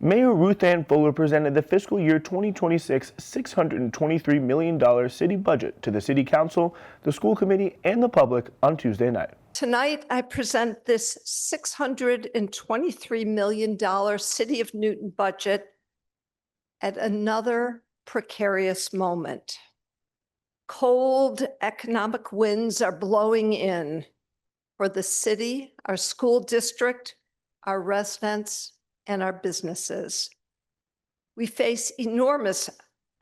Mayor Ruthanne Fuller presented the fiscal year 2026 $623 million city budget to the City Council, the school committee, and the public on Tuesday night. Tonight, I present this $623 million City of Newton budget at another precarious moment. Cold economic winds are blowing in for the city, our school district, our residents, and our businesses. We face enormous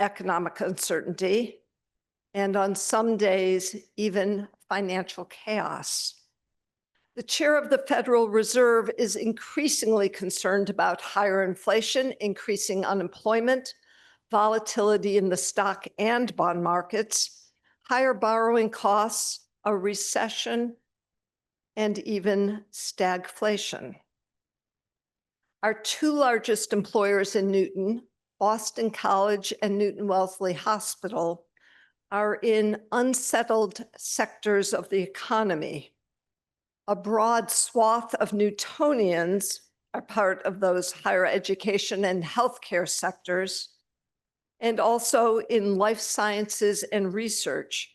economic uncertainty, and on some days, even financial chaos. The chair of the Federal Reserve is increasingly concerned about higher inflation, increasing unemployment, volatility in the stock and bond markets, higher borrowing costs, a recession, and even stagflation. Our two largest employers in Newton, Boston College and Newton Wellesley Hospital, are in unsettled sectors of the economy. A broad swath of Newtonians are part of those higher education and healthcare sectors, and also in life sciences and research,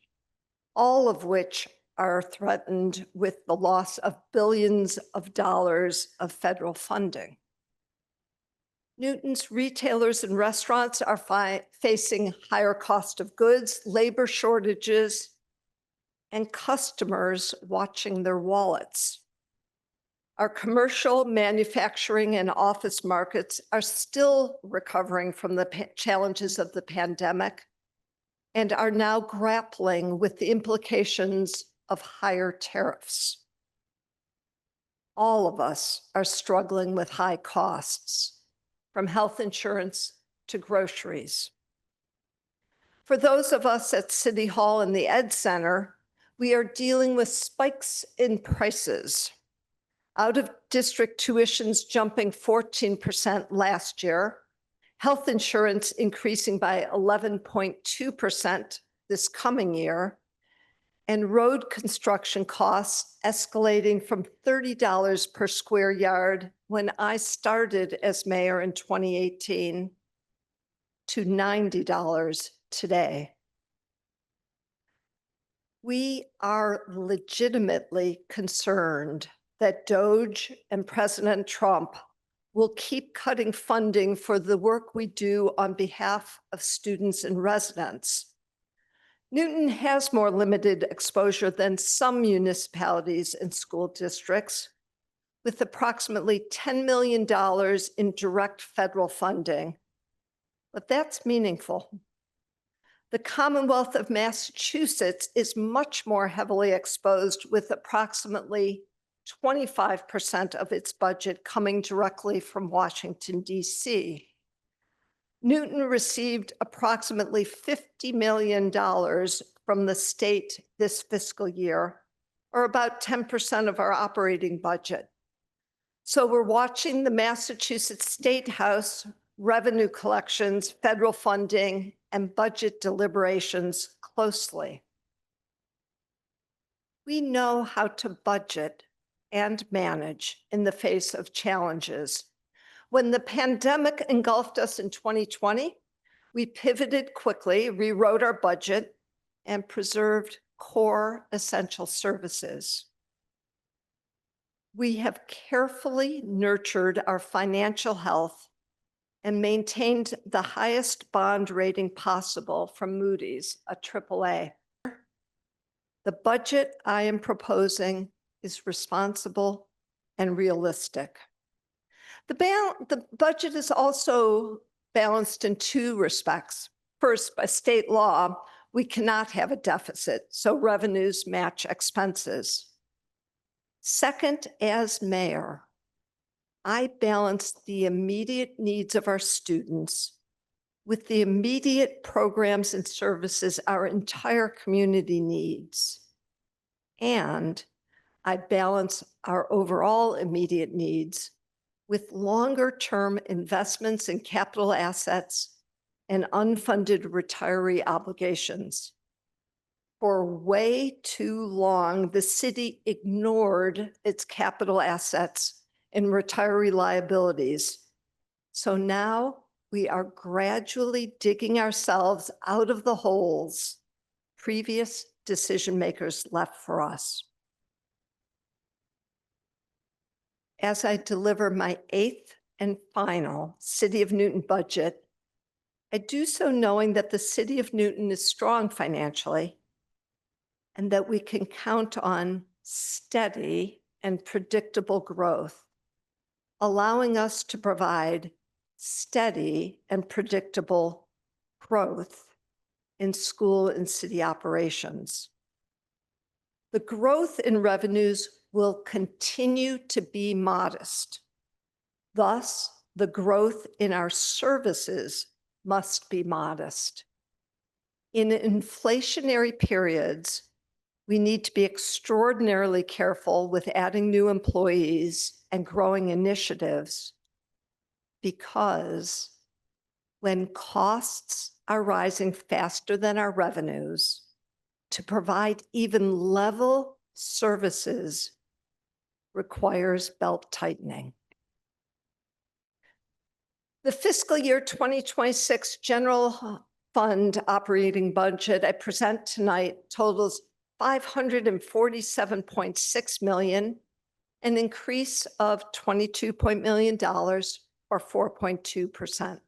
all of which are threatened with the loss of billions of dollars of federal funding. Newton's retailers and restaurants are facing higher cost of goods, labor shortages, and customers watching their wallets. Our commercial, manufacturing, and office markets are still recovering from the challenges of the pandemic and are now grappling with the implications of higher tariffs. All of us are struggling with high costs, from health insurance to groceries. For those of us at City Hall and the Ed Center, we are dealing with spikes in prices. Out-of-district tuitions jumping 14% last year, health insurance increasing by 11.2% this coming year, and road construction costs escalating from $30 per square yard when I started as mayor in 2018 to $90 today. We are legitimately concerned that DOGE and President Trump will keep cutting funding for the work we do on behalf of students and residents. Newton has more limited exposure than some municipalities and school districts, with approximately $10 million in direct federal funding, but that's meaningful. The Commonwealth of Massachusetts is much more heavily exposed, with approximately 25% of its budget coming directly from Washington, D.C. Newton received approximately $50 million from the state this fiscal year, or about 10% of our operating budget. So we're watching the Massachusetts State House revenue collections, federal funding, and budget deliberations closely. We know how to budget and manage in the face of challenges. When the pandemic engulfed us in 2020, we pivoted quickly, rewrote our budget, and preserved core essential services. We have carefully nurtured our financial health and maintained the highest bond rating possible from Moody's, a AAA. The budget I am proposing is responsible and realistic. The budget is also balanced in two respects. First, by state law, we cannot have a deficit, so revenues match expenses. Second, as mayor, I balance the immediate needs of our students with the immediate programs and services our entire community needs. And I balance our overall immediate needs with longer-term investments in capital assets and unfunded retiree obligations. For way too long, the city ignored its capital assets and retiree liabilities So now we are gradually digging ourselves out of the holes previous decision makers left for us. As I deliver my 8th and final City of Newton budget, I do so knowing that the City of Newton is strong financially and that we can count on steady and predictable growth, allowing us to provide steady and predictable growth in school and city operations. The growth in revenues will continue to be modest. Thus, the growth in our services must be modest. In inflationary periods, we need to be extraordinarily careful with adding new employees and growing initiatives, because when costs are rising faster than our revenues, to provide even level services requires belt tightening. The fiscal year 2026 general fund operating budget I present tonight totals $547.6 million, an increase of $22 million or 4.2%.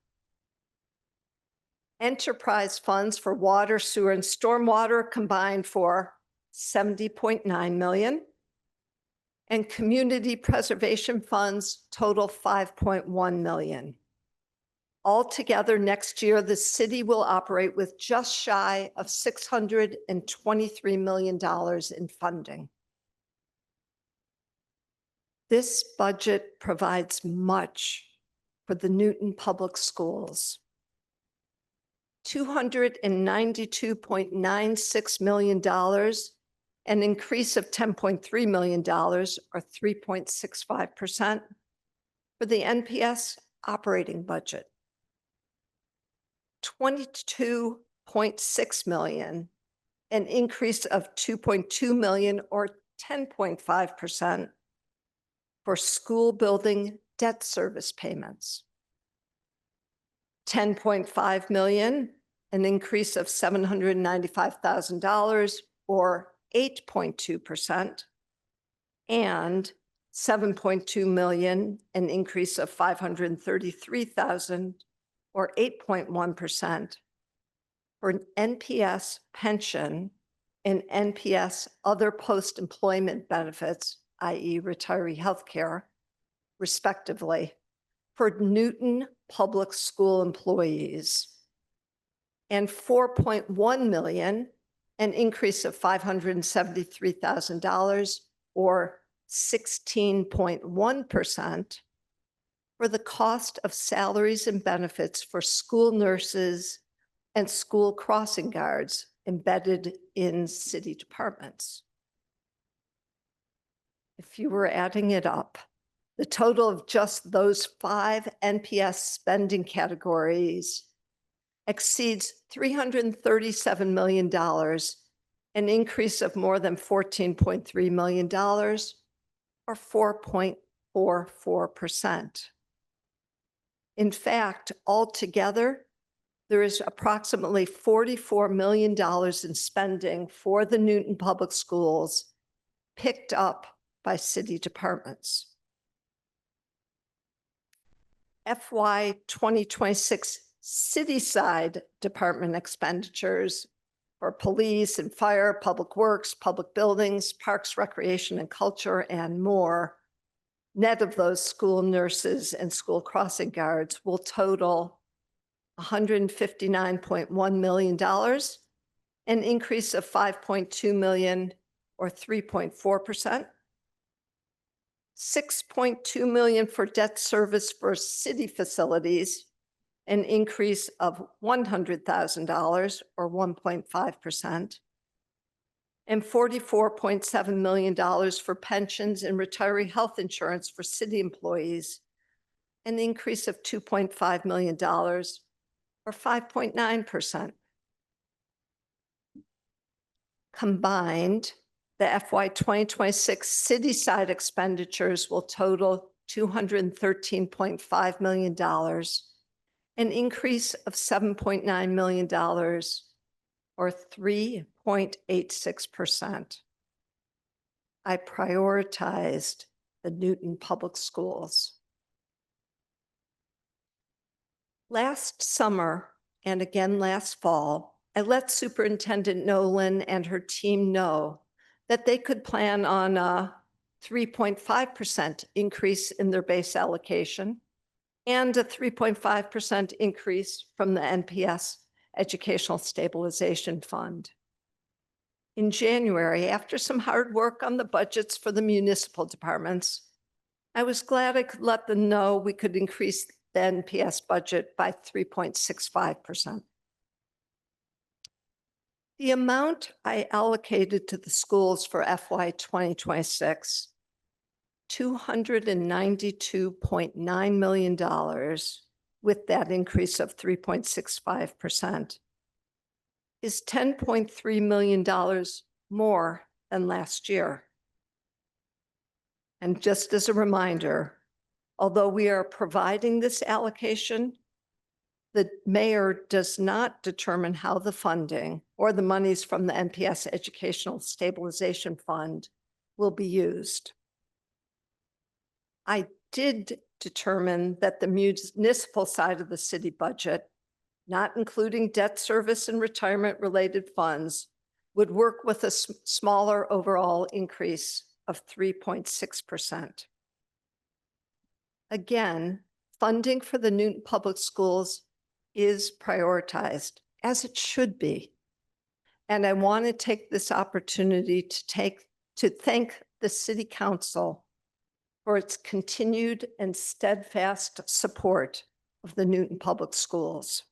Enterprise funds for water, sewer, and stormwater combined for $70.9 million, and community preservation funds total $5.1 million. Altogether, next year, the city will operate with just shy of $623 million in funding. This budget provides much for the Newton Public Schools. $292.96 million, an increase of $10.3 million, or 3.65%, for the NPS operating budget. $22.6 million, an increase of $2.2 million, or 10.5%, for school building debt service payments. $10.5 million, an increase of $795,000, or 8.2%, and $7.2 million, an increase of $533,000, or 8.1%, for an NPS pension and NPS other post-employment benefits, i.e. retiree health care, respectively, for Newton Public School employees, and $4.1 million, an increase of $573,000, or 16.1%, for the cost of salaries and benefits for school nurses and school crossing guards embedded in city departments. If you were adding it up, the total of just those 5 NPS spending categories exceeds $337 million, an increase of more than $14.3 million, or 4.44%. In fact, altogether, there is approximately $44 million in spending for the Newton Public Schools picked up by city departments. FY2026 city-side department expenditures for police and fire, public works, public buildings, parks, recreation, and culture, and more, net of those school nurses and school crossing guards, will total $159.1 million, an increase of $5.2 million, or 3.4%. $6.2 million for debt service for city facilities, an increase of $100,000, or 1.5%. And $44.7 million for pensions and retiree health insurance for city employees, an increase of $2.5 million, or 5.9%. Combined, the FY 2026 city-side expenditures will total $213.5 million, an increase of $7.9 million, or 3.86%. I prioritized the Newton Public Schools. Last summer, and again last fall, I let Superintendent Nolan and her team know that they could plan on a 3.5% increase in their base allocation and a 3.5% increase from the NPS Educational Stabilization Fund. In January, after some hard work on the budgets for the municipal departments, I was glad I could let them know we could increase the NPS budget by 3.65%. The amount I allocated to the schools for FY2026, $292.9 million, with that increase of 3.65%, is $10.3 million more than last year. And just as a reminder, although we are providing this allocation, the mayor does not determine how the funding or the monies from the NPS Educational Stabilization Fund will be used. I did determine that the municipal side of the city budget, not including debt service and retirement-related funds, would work with a smaller overall increase of 3.6%. Again, funding for the Newton Public Schools is prioritized, as it should be. And I want to take this opportunity to thank the City Council for its continued and steadfast support of the Newton Public Schools.